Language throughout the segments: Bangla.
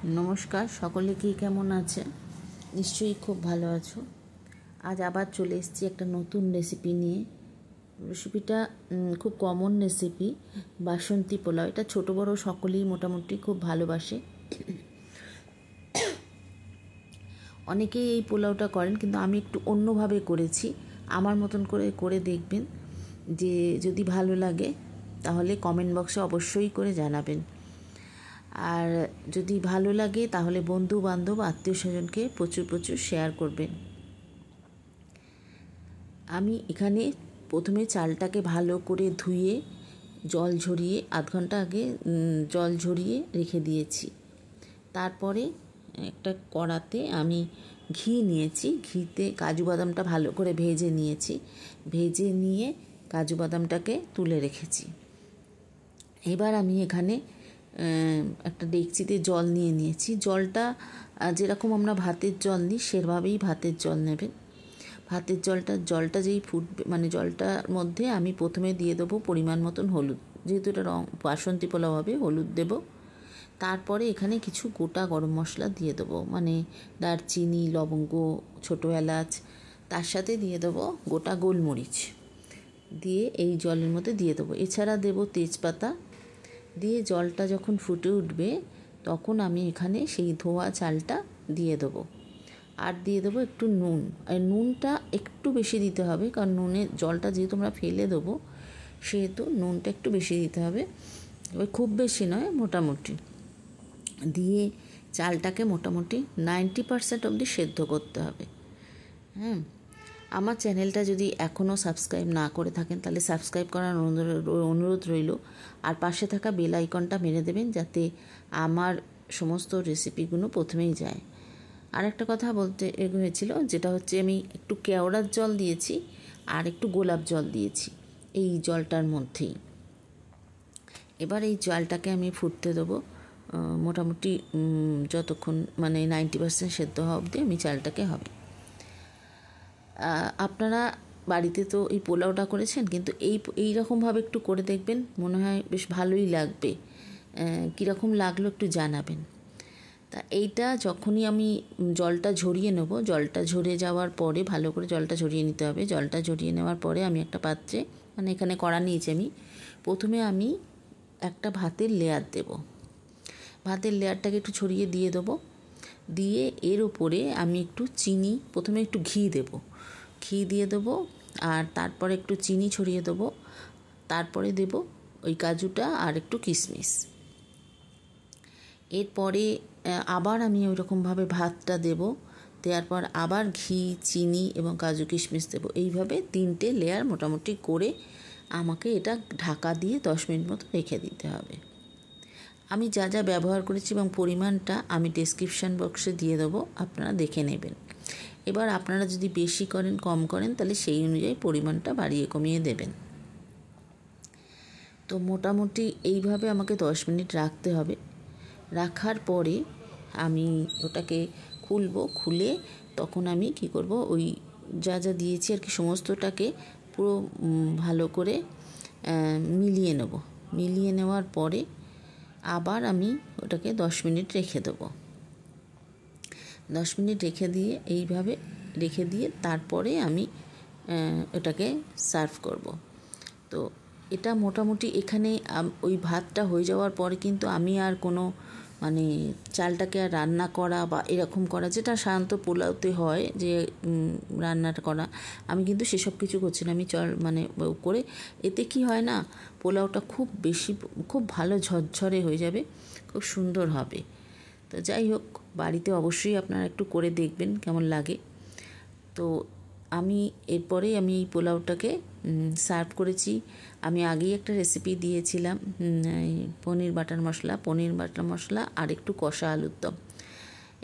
নমস্কার, সকলে কি কেমন আছে? নিশ্চয়ই খুব ভালো আছো। আজ আবার চলে এসেছি একটা নতুন রেসিপি নিয়ে। রেসিপিটা খুব কমন রেসিপি, বাসন্তী পোলাও। এটা ছোটো বড়ো সকলেই মোটামুটি খুব ভালোবাসে। অনেকেই এই পোলাওটা করেন, কিন্তু আমি একটু অন্যভাবে করেছি। আমার মতন করে দেখবেন, যে যদি ভালো লাগে তাহলে কমেন্ট বক্সে অবশ্যই করে জানাবেন। আর যদি ভালো লাগে তাহলে বন্ধু বান্ধব আত্মীয় স্বজনকে প্রচুর শেয়ার করবেন। আমি এখানে প্রথমে চালটাকে ভালো করে ধুয়ে জল ঝরিয়ে আধ ঘন্টা আগে জল ঝরিয়ে রেখে দিয়েছি। তারপরে একটা কড়াতে আমি ঘি নিয়েছি। ঘিতে কাজু বাদামটা ভালো করে ভেজে নিয়েছি। ভেজে নিয়ে কাজু বাদামটাকে তুলে রেখেছি। এবার আমি এখানে একটা ডেকচিতে জল নিয়েছি। জলটা যেরকম আমরা ভাতের জল নিই সেভাবেই ভাতের জল নেবেন। ভাতের জলটা যেই ফুটবে, মানে জলটার মধ্যে আমি প্রথমে দিয়ে দেবো পরিমাণ মতন হলুদ। যেহেতু এটা বাসন্তী পোলাও হবে, হলুদ দেব। তারপরে এখানে কিছু গোটা গরম মশলা দিয়ে দেবো, মানে দারচিনি, লবঙ্গ, ছোটো এলাচ। তার সাথে দিয়ে দেবো গোটা গোলমরিচ। দিয়ে এই জলের মধ্যে দিয়ে দেবো। এছাড়া দেবো তেজপাতা। দিয়ে জলটা যখন ফুটে উঠবে তখন আমি এখানে সেই ধোয়া চালটা দিয়ে দেবো। আর দিয়ে দেবো একটু নুন। আর নুনটা একটু বেশি দিতে হবে, কারণ নুনের জলটা যেহেতু আমরা ফেলে দেবো সেহেতু নুনটা একটু বেশি দিতে হবে। এবার খুব বেশি নয়, মোটামুটি দিয়ে চালটাকে মোটামুটি 90% অবধি সেদ্ধ করতে হবে। হ্যাঁ, আমার চ্যানেলটা যদি এখনও সাবস্ক্রাইব না করে থাকেন তাহলে সাবস্ক্রাইব করার অনুরোধ রইল। আর পাশে থাকা বেল আইকনটা মেরে দেবেন, যাতে আমার সমস্ত রেসিপিগুলো প্রথমেই যায়। আর একটা কথা বলতে হয়েছিল, যেটা হচ্ছে আমি একটু কেওড়ার জল দিয়েছি আর একটু গোলাপ জল দিয়েছি এই জলটার মধ্যেই। এবার এই জলটাকে আমি ফুটতে দেবো মোটামুটি যতক্ষণ, মানে 90% সেদ্ধ হওয়া অবধি আমি চালটাকে হবে। আপনারা বাড়িতে তো এই পোলাওটা করেছেন, কিন্তু এই রকমভাবে একটু করে দেখবেন, মনে হয় বেশ ভালোই লাগবে। কীরকম লাগলো একটু জানাবেন। তা এইটা যখনই আমি জলটা ঝরিয়ে নেব, জলটা ঝরে যাওয়ার পরে ভালো করে জলটা ঝরিয়ে নিতে হবে। জলটা ঝরিয়ে নেওয়ার পরে আমি একটা পাত্রে, মানে এখানে কড়া নিয়েছি আমি, প্রথমে আমি একটা ভাতের লেয়ার দেব। ভাতের লেয়ারটাকে একটু ছড়িয়ে দিয়ে দেবো। দিয়ে এর উপরে আমি একটু চিনি, প্রথমে একটু ঘি দিয়ে দেবো, আর তারপরে একটু চিনি ছড়িয়ে দেবো। তারপরে দেব ওই কাজুটা আর একটু কিশমিশ। এরপরে আবার আমি ওই রকমভাবে ভাতটা দেব। দেওয়ার পর আবার ঘি, চিনি এবং কাজু কিশমিশ দেবো। এইভাবে 3টে লেয়ার মোটামুটি করে আমাকে এটা ঢাকা দিয়ে 10 মিনিট মতো রেখে দিতে হবে। আমি যা যা ব্যবহার করেছি এবং পরিমাণটা আমি ডেসক্রিপশান বক্সে দিয়ে দেবো, আপনারা দেখে নেবেন। এবার আপনারা যদি বেশি করেন কম করেন তাহলে সেই অনুযায়ী পরিমাণটা বাড়িয়ে কমিয়ে দেবেন। তো মোটামুটি এইভাবে আমাকে 10 মিনিট রাখতে হবে। রাখার পরে আমি ওটাকে খুলে তখন আমি কি করব, ওই যা যা দিয়েছি আর কি সমস্তটাকে পুরো ভালো করে মিলিয়ে নেওয়ার পরে আবার আমি ওটাকে 10 মিনিট রেখে দেবো। 10 মিনিট রেখে দিয়ে তারপরে আমি ওটাকে সার্ভ করব। তো এটা মোটামুটি এখানে ওই ভাতটা হয়ে যাওয়ার পরে কিন্তু আমি আর কোনো, মানে চালটাকে আর রান্না করা বা এরকম করা, যেটা সাধারণত পোলাওতে হয় যে রান্নাটা করা, আমি কিন্তু সেসব কিছু করছি না। আমি করে, এতে কি হয় না, পোলাওটা খুব ভালো ঝরঝরে হয়ে যাবে, খুব সুন্দর হবে। তো যাই হোক, বাড়িতে অবশ্যই আপনারা একটু করে দেখবেন কেমন লাগে। তো এরপরে আমি এই পোলাওটাকে সার্ভ করেছি। আমি আগেই একটা রেসিপি দিয়েছিলাম, পনির বাটার মশলা আর একটু কষা আলুর দম।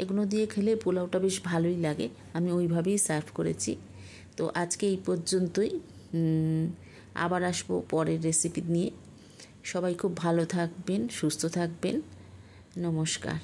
এগুলো দিয়ে খেলে পোলাওটা বেশ ভালোই লাগে। আমি ওইভাবেই সার্ভ করেছি। তো আজকে এই পর্যন্তই। আবার আসবো পরের রেসিপি নিয়ে। সবাই খুব ভালো থাকবেন, সুস্থ থাকবেন। নমস্কার।